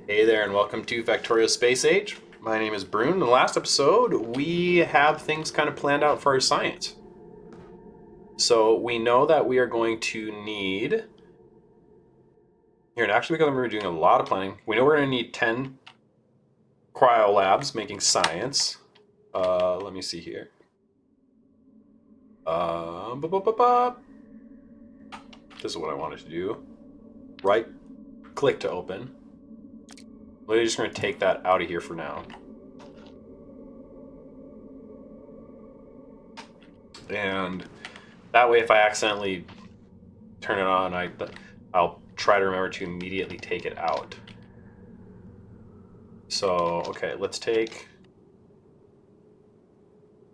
Hey there, and welcome to Factorio Space Age. My name is Brune. In the last episode, we have things kind of planned out for our science. So we know that we are going to need. Here, and actually, because we're doing a lot of planning, we know we're going to need 10 cryo labs making science. Let me see here. Ba, ba, ba, ba. This is what I wanted to do. Right click to open. We're just going to take that out of here for now. And that way, if I accidentally turn it on, I'll try to remember to immediately take it out. So, okay, let's take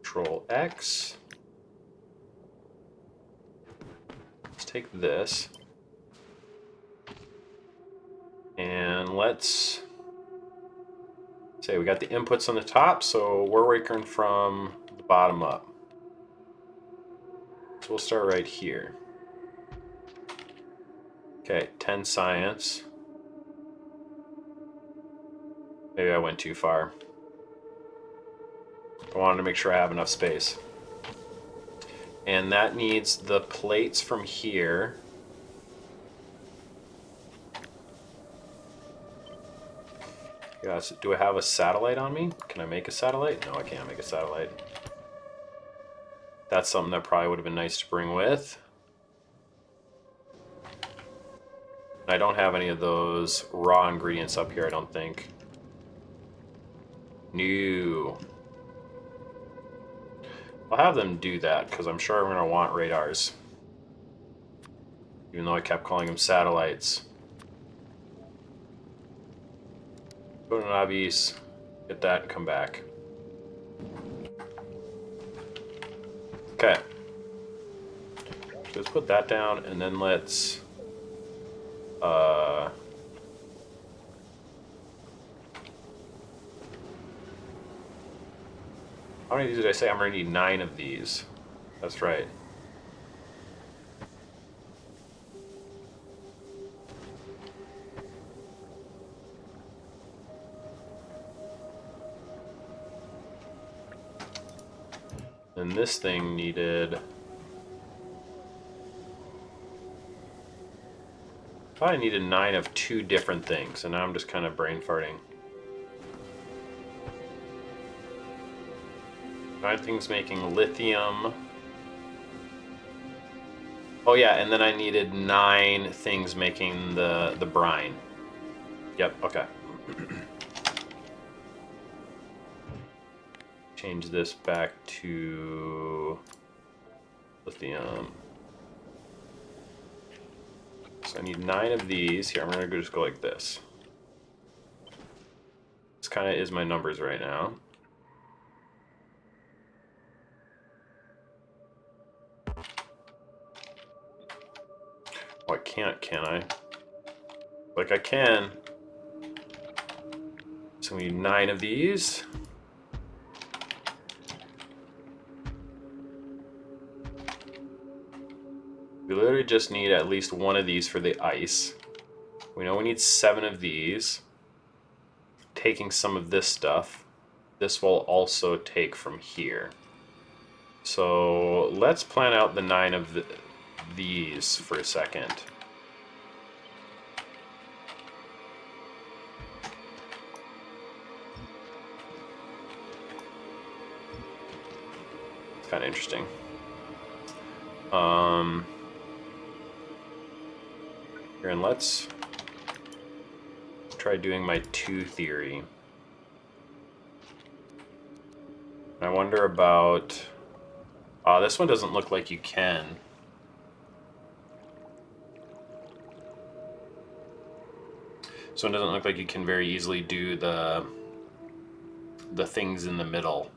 Control X. Let's take this. And let's say we got the inputs on the top, so we're working from the bottom up. So we'll start right here. Okay, 10 science. Maybe I went too far. I wanted to make sure I have enough space. And that needs the plates from here. Yeah, so do I have a satellite on me? Can I make a satellite? No, I can't make a satellite. That's something that probably would have been nice to bring with. I don't have any of those raw ingredients up here, I don't think. No. I'll have them do that, because I'm sure I'm going to want radars. Even though I kept calling them satellites. Go to Navis, get that, and come back. Okay. So let's put that down, and then let's... How many of these did I say? I'm going to need 9 of these. That's right. And this thing needed... I thought I needed 9 of 2 different things, and now I'm just kind of brain farting. 9 things making lithium. Oh yeah, and then I needed 9 things making the brine. Yep, okay. Change this back to lithium. So I need 9 of these. Here, I'm gonna just go like this. This kind of is my numbers right now. Oh, I can't, can I? Like I can. So we need 9 of these. We literally just need at least 1 of these for the ice. We know we need 7 of these. Taking some of this stuff. This will also take from here. So let's plan out the 9 of these for a second. It's kind of interesting. Here, and let's try doing my 2 theory. I wonder about... this one doesn't look like you can. This one doesn't look like you can very easily do the things in the middle.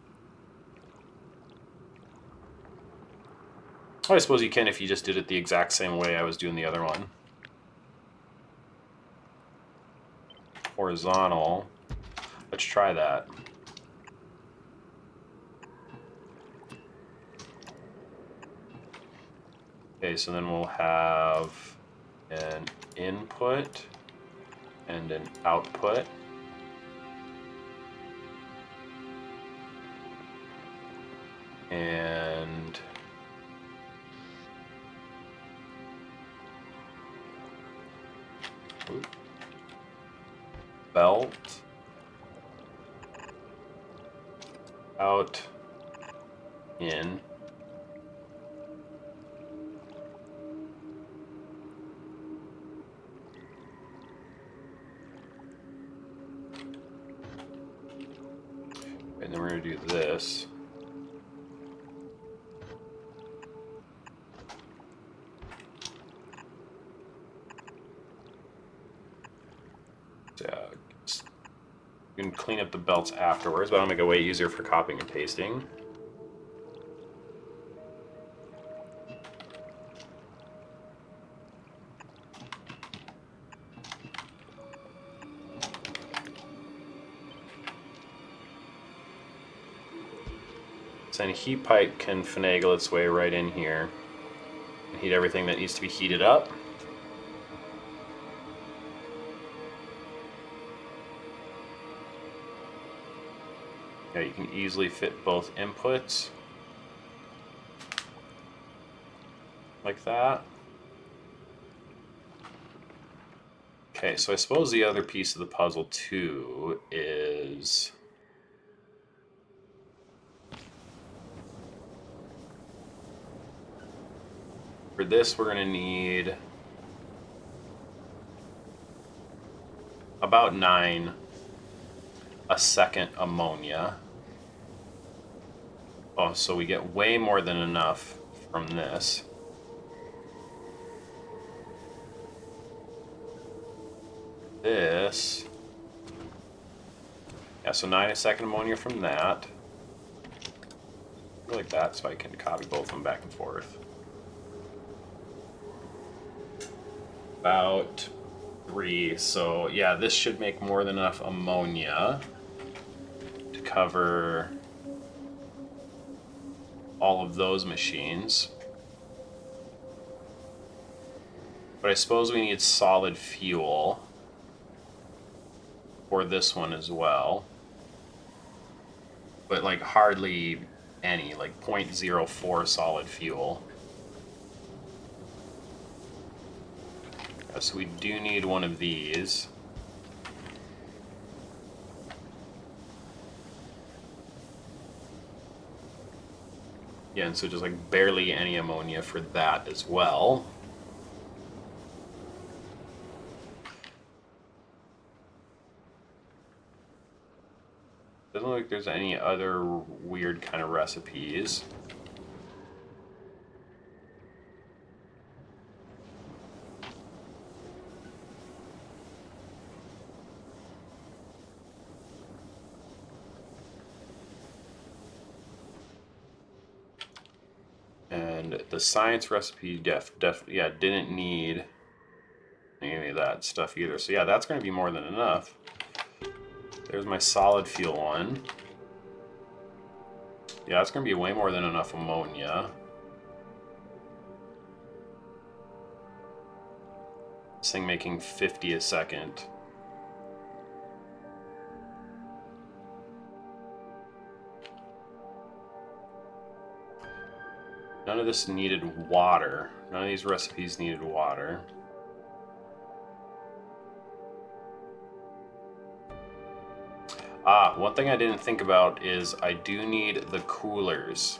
Oh, I suppose you can if you just did it the exact same way I was doing the other one. Horizontal. Let's try that. Okay, so then we'll have an input and an output. And belt out in. And then we're going to do this. Yeah, you can clean up the belts afterwards, but I'll make it way easier for copying and pasting. So then heat pipe can finagle its way right in here and heat everything that needs to be heated up. Yeah, you can easily fit both inputs like that. Okay, so I suppose the other piece of the puzzle too is for this we're going to need about 9 a second ammonia. Oh, so we get way more than enough from this. This. Yeah, so 9 a second ammonia from that. Like that, so I can copy both of them back and forth. About 3. So yeah, this should make more than enough ammonia to cover all of those machines. But I suppose we need solid fuel for this one as well. But like hardly any, like 0.04 solid fuel. So we do need one of these. Yeah, and so just like barely any ammonia for that as well. Doesn't look like there's any other weird kind of recipes. And the science recipe didn't need any of that stuff either. So yeah, that's going to be more than enough. There's my solid fuel one. Yeah, it's going to be way more than enough ammonia. This thing making 50 a second. None of this needed water. None of these recipes needed water. One thing I didn't think about is I do need the coolers.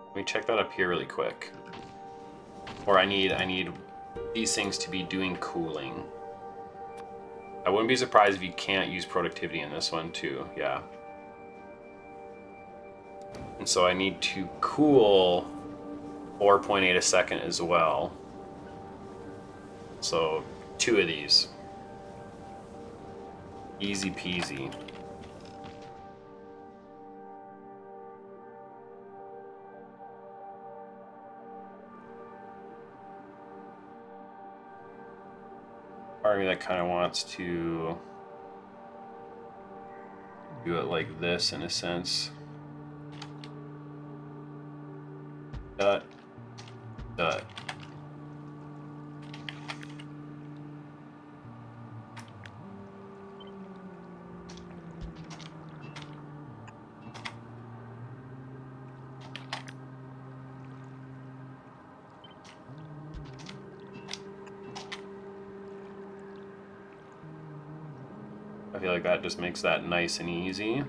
Let me check that up here really quick. Or I need these things to be doing cooling. I wouldn't be surprised if you can't use productivity in this one too, yeah. And so I need to cool 4.8 a second as well. So 2 of these. Easy peasy. Part of me that kind of wants to do it like this in a sense. Dot. I feel like that just makes that nice and easy.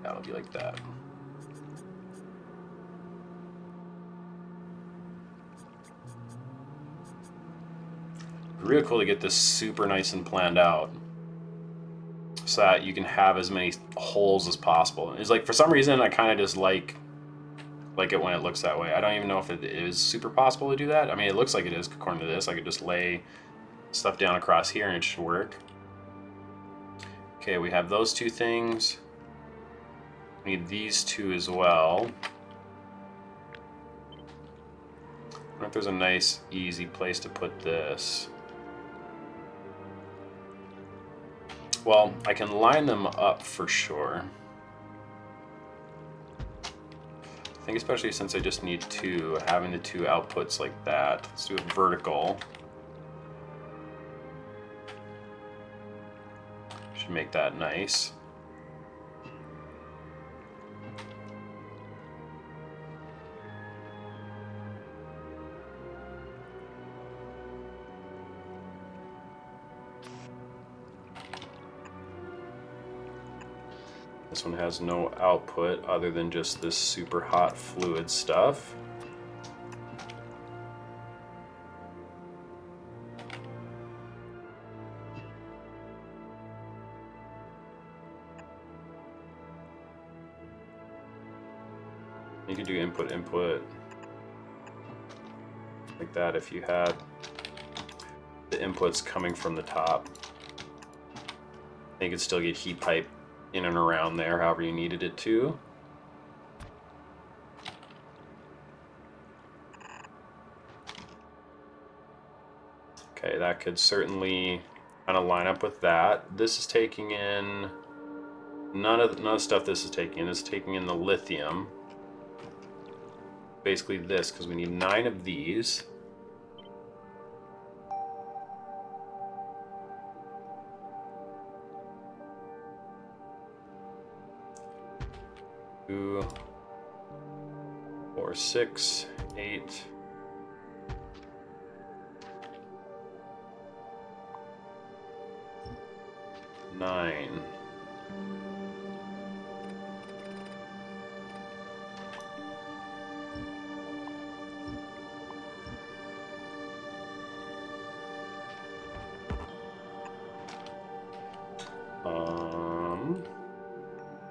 That'll be like that. Real cool to get this super nice and planned out, so that you can have as many holes as possible. It's like, for some reason, I kind of just like it when it looks that way. I don't even know if it is super possible to do that. I mean, it looks like it is according to this. I could just lay stuff down across here and it should work. Okay, we have those two things. We need these two as well. I wonder if there's a nice, easy place to put this. Well, I can line them up for sure. I think especially since I just need two, having the two outputs like that. Let's do it vertical. Should make that nice. This one has no output other than just this super hot fluid stuff. You could do input like that if you had the inputs coming from the top. You could still get heat pipe in and around there however you needed it to. Okay, that could certainly kind of line up with that. This is taking in none of the stuff this is taking in. It's taking in the lithium. Basically this, because we need 9 of these. Two, 4, 6, 8. 9.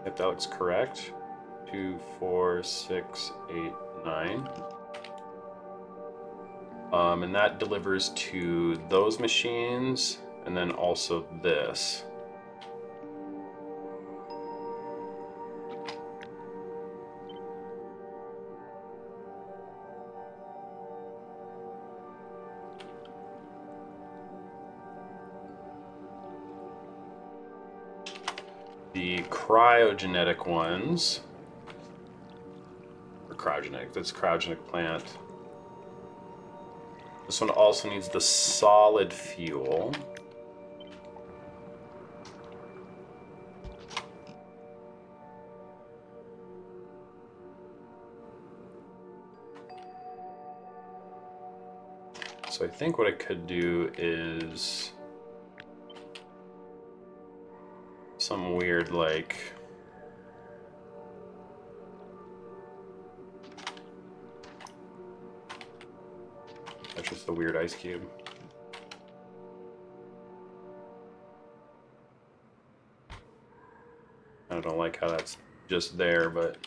If that looks correct. 2, 4, 6, 8, 9. And that delivers to those machines, and then also this. The cryogenic ones, or cryogenic, that's cryogenic plant. This one also needs the solid fuel. So I think what I could do is some weird, like, that's just the weird ice cube. I don't like how that's just there, but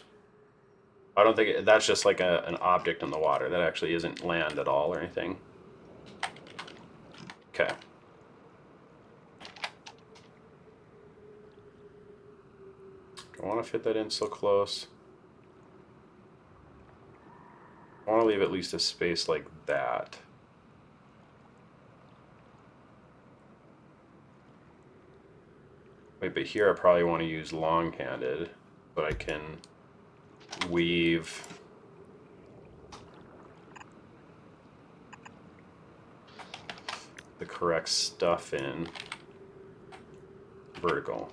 I don't think that's just like an object in the water. That actually isn't land at all or anything. Okay. I want to fit that in so close. I want to leave at least a space like that. Wait, but here I probably want to use long-handed, but I can weave the correct stuff in vertical.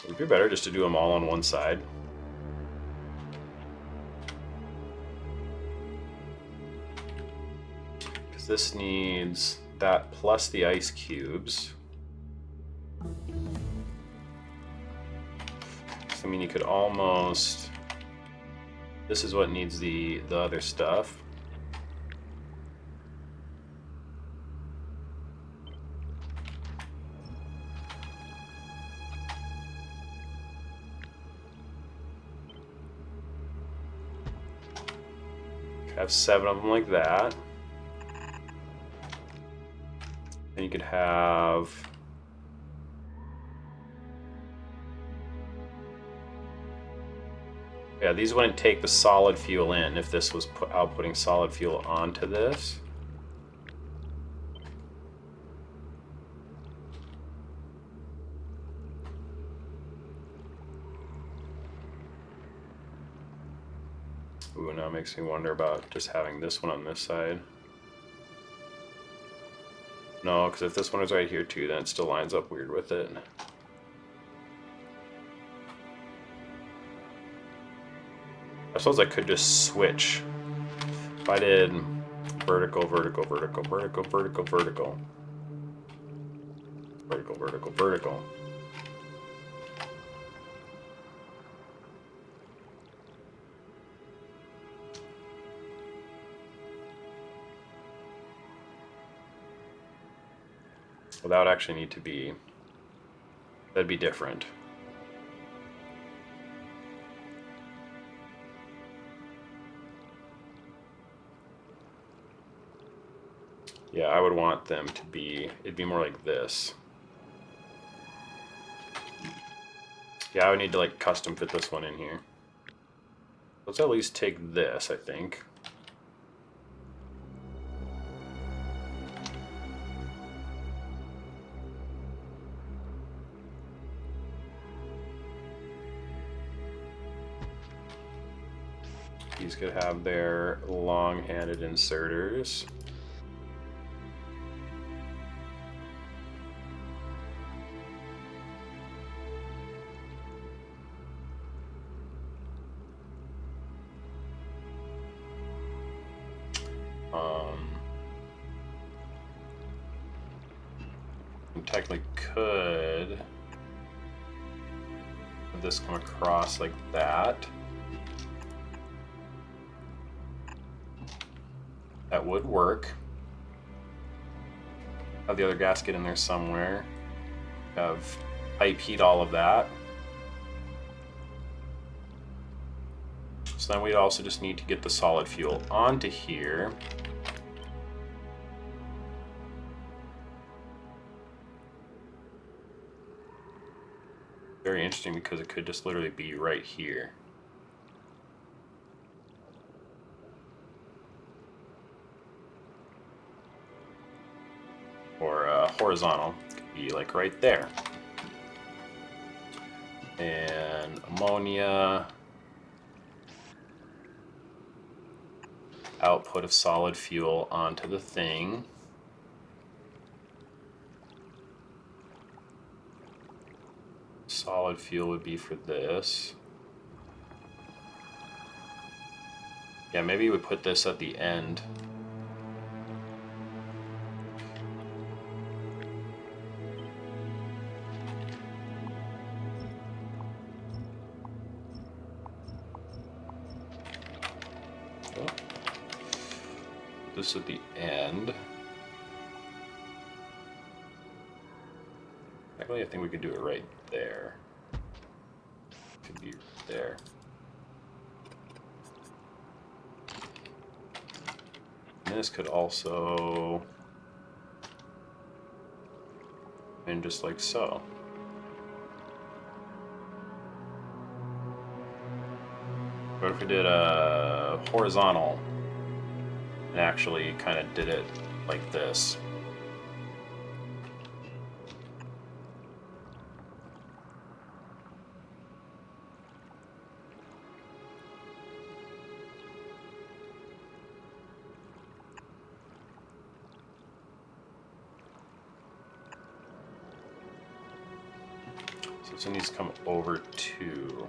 It would be better just to do them all on one side. Because this needs that plus the ice cubes. So, I mean, you could almost... This is what needs the other stuff. Have 7 of them like that. And you could have... Yeah, these wouldn't take the solid fuel in if this was outputting solid fuel onto this. Ooh, now it makes me wonder about just having this one on this side. No, because if this one is right here too, then it still lines up weird with it. I suppose I could just switch. If I did vertical, vertical, vertical, vertical, vertical, vertical, vertical, vertical, vertical. Well, that would actually need to be, that'd be different. Yeah, I would want them to be, it'd be more like this. Yeah, I would need to like custom fit this one in here. Let's at least take this, I think. These could have their long-handed inserters. Technically could have this come across like that. That would work. Have the other gasket in there somewhere. Have pipe heat all of that. So then we'd also just need to get the solid fuel onto here. Very interesting because it could just literally be right here. Or horizontal, could be like right there. And ammonia. Output of solid fuel onto the thing. Solid fuel would be for this. Yeah, maybe we put this at the end. Oh. This at the end. Actually, I think we could do it right there. Could be there. And this could also, and just like so. What if we did a horizontal and actually kind of did it like this? So this one needs to come over 2.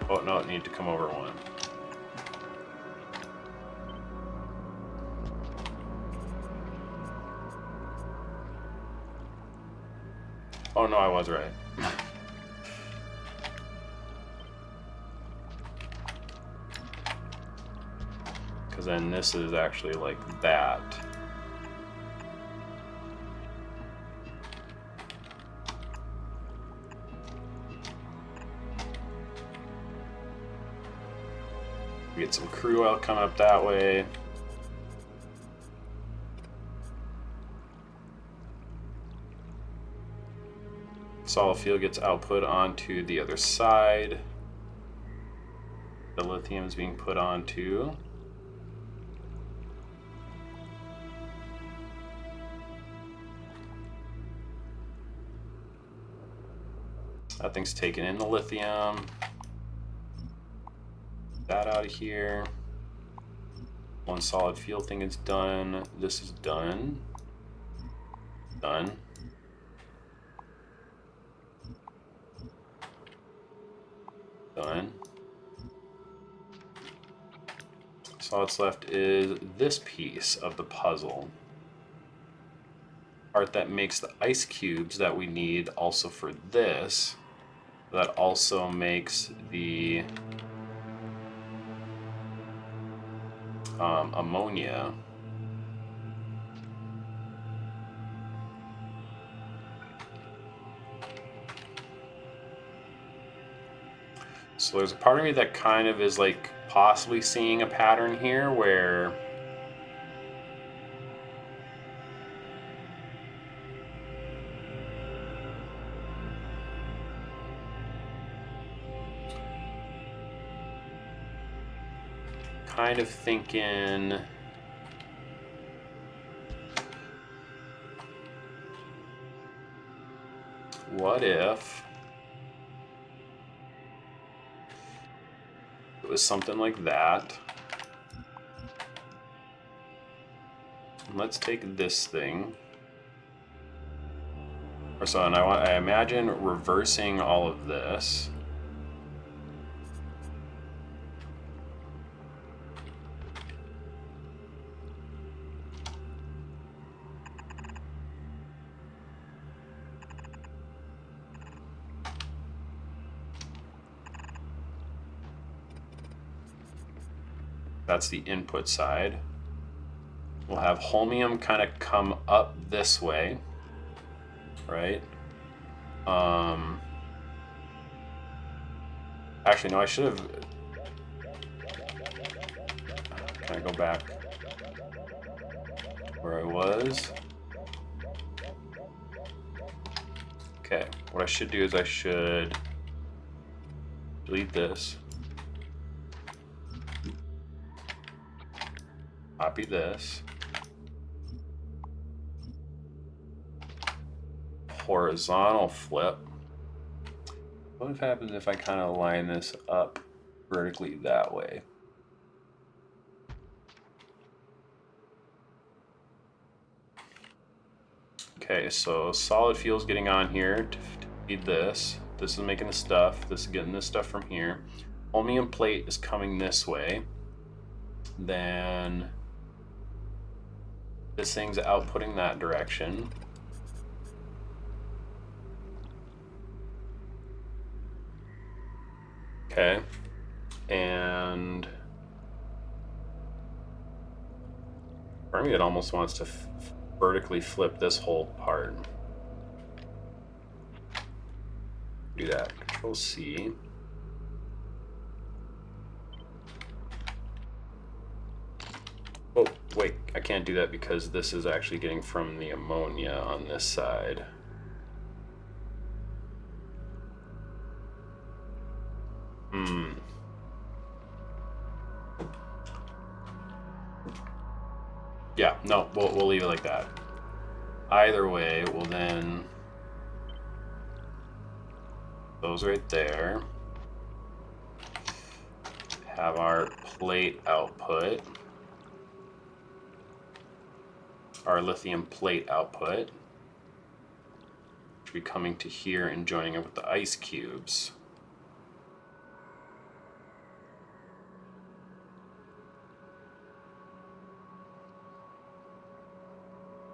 Oh no, it needs to come over 1. Oh no, I was right. Because then this is actually like that. We get some crude oil coming up that way. Solid fuel gets output onto the other side. The lithium is being put onto. That thing's taking in the lithium. That out of here. One solid fuel thing is done. This is done. Done. Done. So all that's left is this piece of the puzzle. Part that makes the ice cubes that we need also for this. That also makes the ammonia. So there's a part of me that kind of is like possibly seeing a pattern here where kind of thinking what if it was something like that. Let's take this thing. Or so, and I imagine reversing all of this. That's the input side. We'll have holmium kind of come up this way, right? Actually, no, I should have. Can I go back where I was? Okay, what I should do is I should delete this. Copy this. Horizontal flip. What happens if I kind of line this up vertically that way? Okay, so solid fuel's getting on here to feed this. This is making the stuff. This is getting this stuff from here. Holmium plate is coming this way. Then this thing's outputting that direction. Okay, and for me it almost wants to vertically flip this whole part. Do that, Control C. Oh, wait, I can't do that because this is actually getting from the ammonia on this side. Yeah, no, we'll leave it like that. Either way, we'll then those right there. Have our plate output. our lithium plate output. Should be coming to here and joining up with the ice cubes.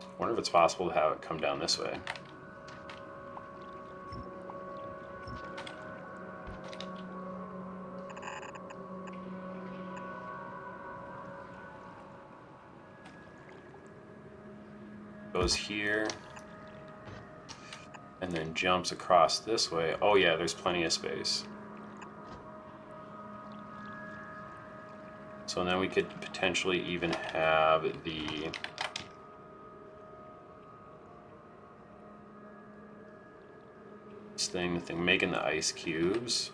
I wonder if it's possible to have it come down this way. Goes here and then jumps across this way. Oh yeah, there's plenty of space. So then we could potentially even have the the thing making the ice cubes.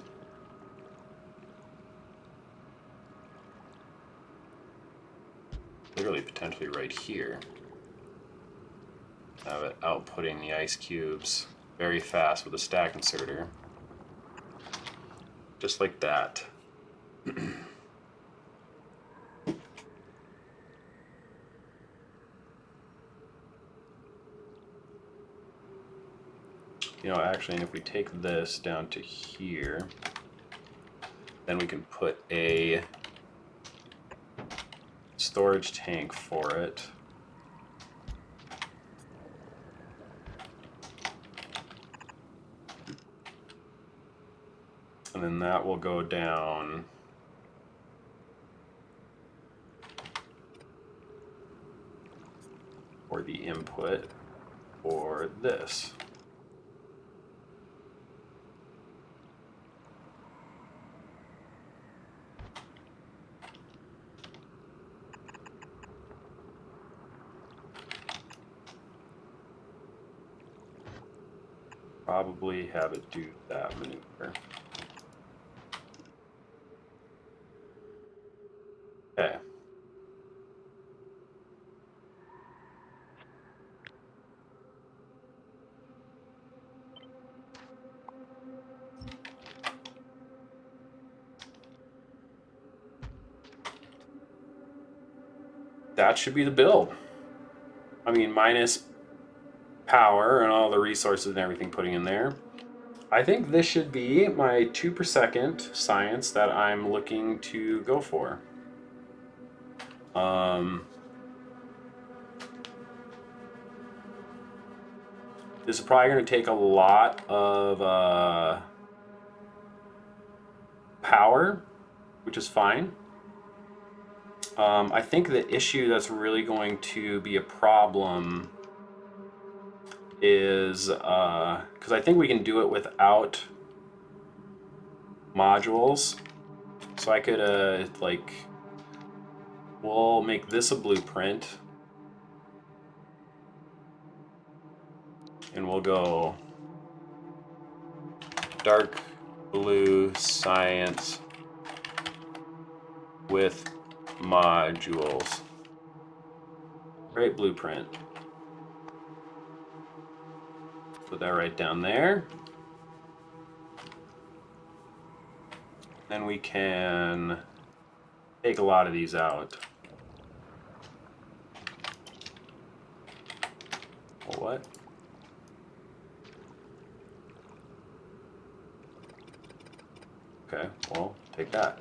Literally potentially right here. Have it outputting the ice cubes very fast with a stack inserter. Just like that. You know, actually, and if we take this down to here, then we can put a storage tank for it. And then that will go down for the input for this. Probably have it do that maneuver. Okay. That should be the build. I mean, minus power and all the resources and everything putting in there. I think this should be my 2 per second science that I'm looking to go for. This is probably going to take a lot of power, which is fine. I think the issue that's really going to be a problem is because I think we can do it without modules. So I could we'll make this a blueprint, and we'll go dark blue science with modules. Great blueprint. Put that right down there. Then we can take a lot of these out. What? Okay, well, take that.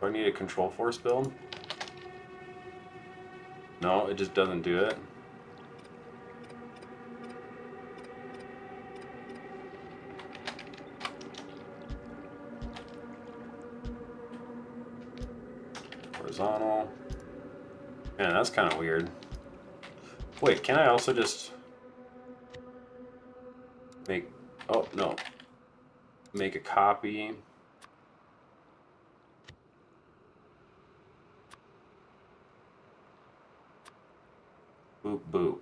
Do I need a control force build? No, it just doesn't do it. Horizontal. Man, that's kind of weird. Wait, can I also just make... Oh, no. Make a copy. Boop, boop.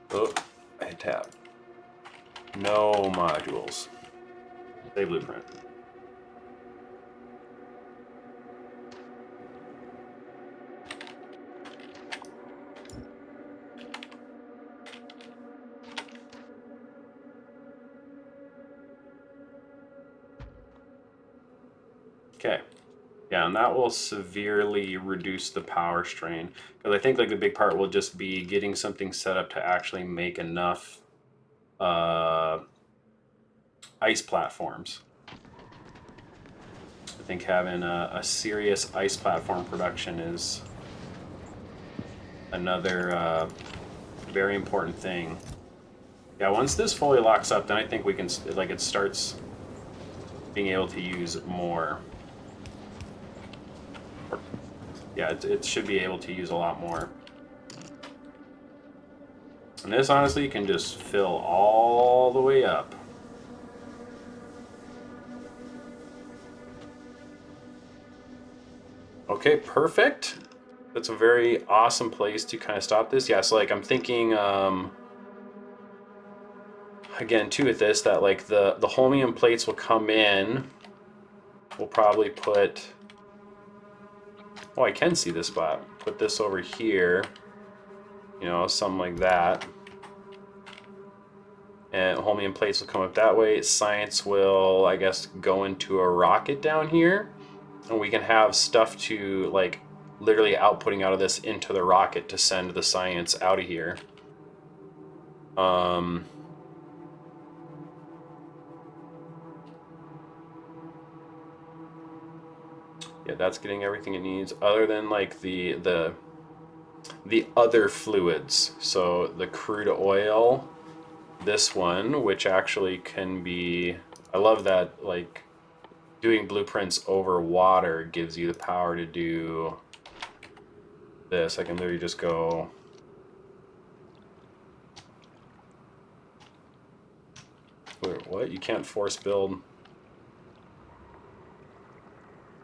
Oh, I hit tab. No modules. Save blueprint. Okay. Yeah, and that will severely reduce the power strain. Because I think like the big part will just be getting something set up to actually make enough ice platforms. I think having a serious ice platform production is another very important thing. Yeah, once this fully locks up, then I think we can, like, it starts being able to use more. Yeah, it should be able to use a lot more. And this honestly can just fill all the way up. Okay, perfect. That's a very awesome place to kind of stop this. Yeah, so like I'm thinking, again, too, with this, that like the holmium plates will come in. We'll probably put, oh, I can see this spot. Put this over here, you know, something like that. And holmium plates will come up that way. Science will, I guess, go into a rocket down here. And we can have stuff to, like, literally outputting out of this into the rocket to send the science out of here. Yeah, that's getting everything it needs, other than like the other fluids. So the crude oil, this one, which actually can be, I love that, like doing blueprints over water gives you the power to do this. I can literally just go, what? You can't force build.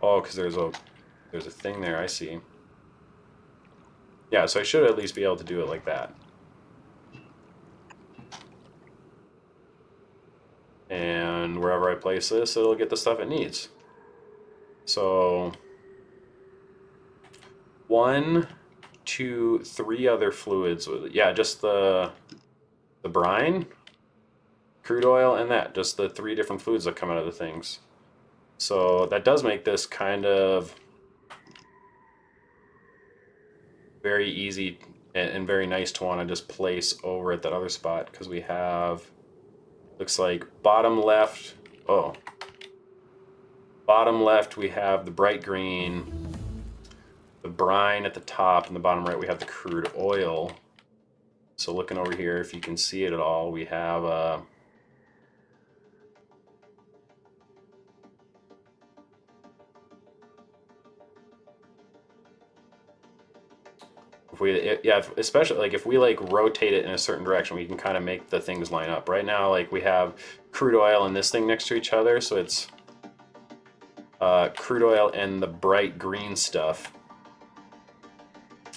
Oh, because there's a thing there. I see. Yeah, so I should at least be able to do it like that. And wherever I place this, it'll get the stuff it needs. So 1, 2, 3 other fluids. Yeah, just the brine, crude oil, and that. Just the 3 different fluids that come out of the things. So that does make this kind of very easy and very nice to want to just place over at that other spot, because we have, looks like bottom left, oh, bottom left we have the bright green, the brine at the top, and the bottom right we have the crude oil. So looking over here, if you can see it at all, we have especially like if we like rotate it in a certain direction, we can kind of make the things line up. Right now, like we have crude oil and this thing next to each other, so it's crude oil and the bright green stuff.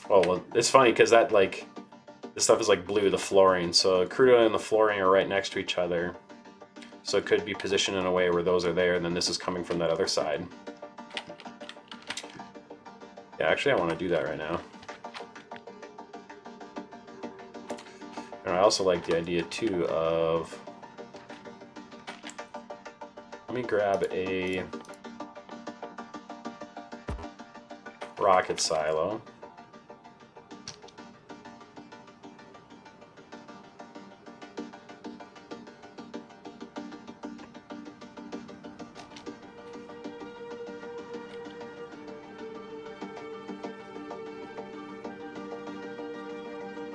Oh, well, it's funny because that, like, this stuff is like blue, the fluorine. So crude oil and the fluorine are right next to each other. So it could be positioned in a way where those are there, and then this is coming from that other side. Yeah, actually I want to do that right now. And I also like the idea too of, let me grab a rocket silo.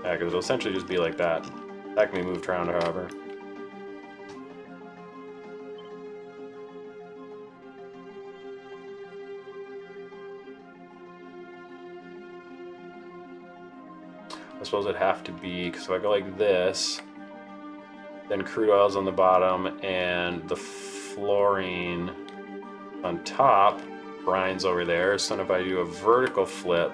Yeah, because it'll essentially just be like that. That can be moved around, however. I suppose it'd have to be, because if I go like this, then crude oil's on the bottom and the fluorine on top, brine's over there. So if I do a vertical flip,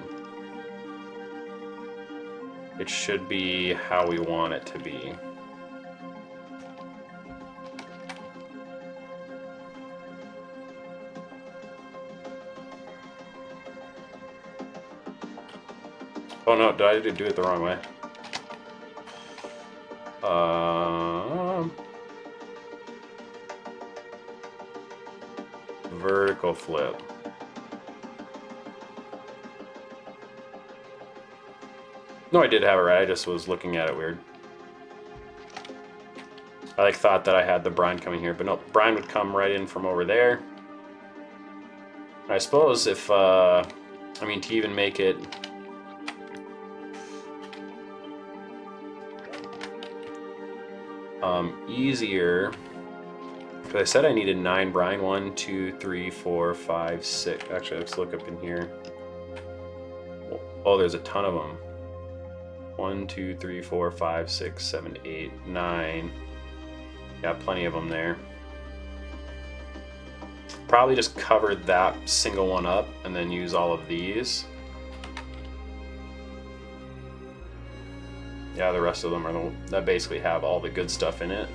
it should be how we want it to be. Oh no, did I do it the wrong way? Vertical flip. No, I did have it right. I just was looking at it weird. I like thought that I had the brine coming here, but no, brine would come right in from over there. I suppose if, I mean, to even make it easier, because I said I needed 9 brine. 1, 2, 3, 4, 5, 6. Actually, let's look up in here. Oh, there's a ton of them. 1, 2, 3, 4, 5, 6, 7, 8, 9. Got plenty of them there. Probably just cover that single one up and then use all of these. Yeah, the rest of them are that basically have all the good stuff in it.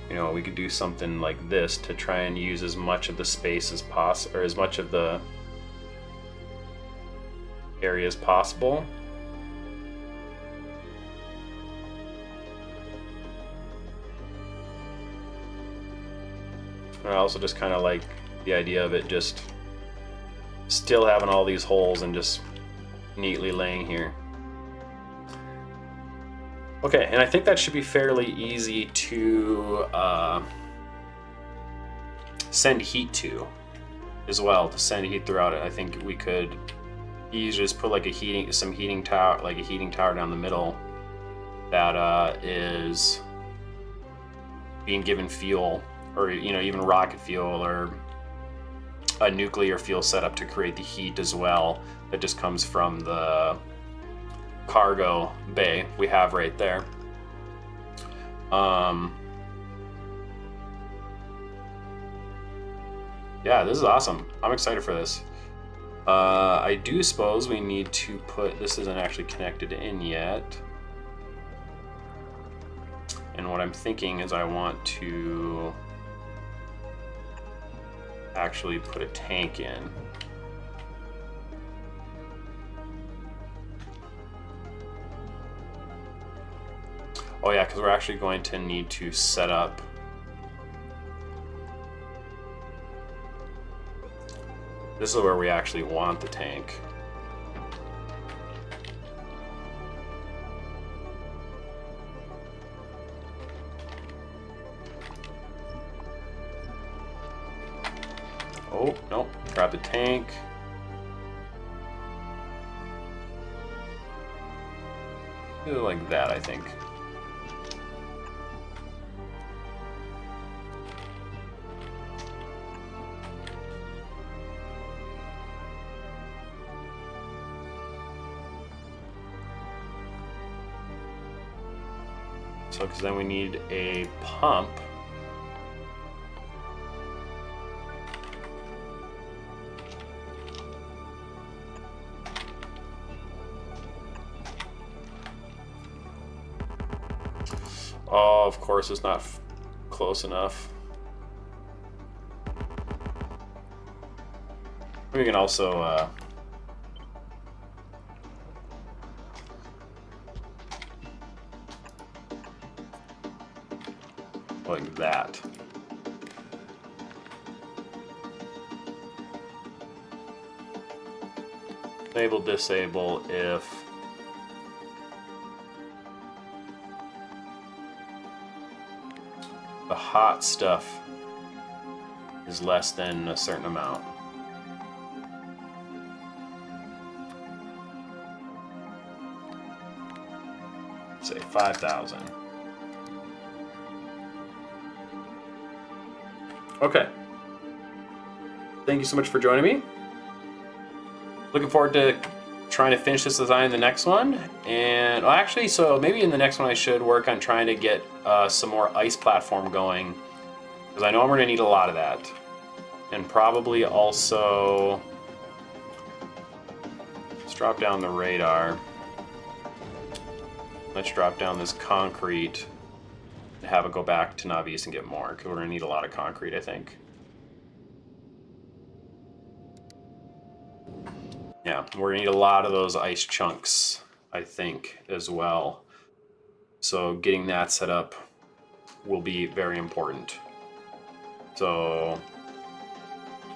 You know, we could do something like this to try and use as much of the space as possible, or as much of the area as possible. I also just kind of like the idea of it just still having all these holes and just neatly laying here. Okay, and I think that should be fairly easy to send heat to as well, to send heat throughout it. I think we could easily just put like a heating tower, like a heating tower down the middle that is being given fuel, or you know, even rocket fuel or a nuclear fuel setup to create the heat as well, that just comes from the cargo bay we have right there. Yeah, this is awesome. I'm excited for this. I do suppose we need to put, this isn't actually connected in yet. And what I'm thinking is I want to actually put a tank in. Oh yeah, because we're actually going to need to set up this is where we actually want the tank. Oh, no, grab the tank. Do it like that, I think. So, because then we need a pump. Oh, of course, it's not close enough. We can also like that. Enable, disable if the hot stuff is less than a certain amount. Say 5,000. Okay. Thank you so much for joining me. Looking forward to trying to finish this design in the next one. And well, actually, so maybe in the next one I should work on trying to get some more ice platform going, because I know I'm going to need a lot of that. And probably also, let's drop down the radar. Let's drop down this concrete and have it go back to Navis and get more, because we're going to need a lot of concrete, I think. Yeah, we're going to need a lot of those ice chunks, I think, as well. So getting that set up will be very important. So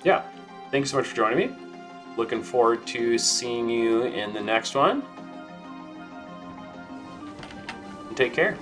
yeah, thanks so much for joining me. Looking forward to seeing you in the next one. And take care.